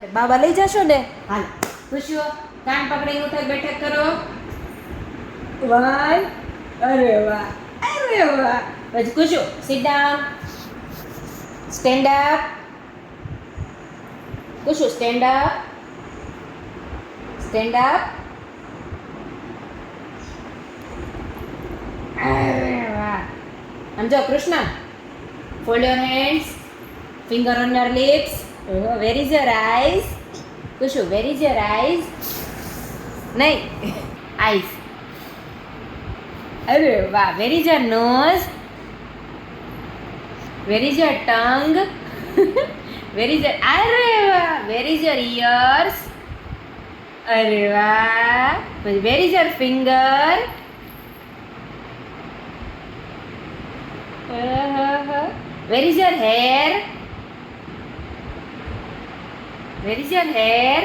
બાબા લઈ જશો ને? હાલ ખુશીઓ કાન પકડી ઉઠક બેઠક કરો. વાહ, અરે વાહ, અરે વાહ. પછી ખુશીઓ સિટ ડાઉન, સ્ટેન્ડ અપ. ખુશીઓ સ્ટેન્ડ અપ, સ્ટેન્ડ અપ. અરે વાહ. આમ જો Krishna, fold your hands, finger on your lips. Where is your eyes? ખુશીઓ વેર ઇઝ યોર આઈઝ? નહીં, આઈઝ. અરે વાહ. Where is your nose? Where is your tongue? Where is your, અરે વાહ. Where is your ears? અરે વાહ. પછી where is your finger? Where is your hair? Where is your hair?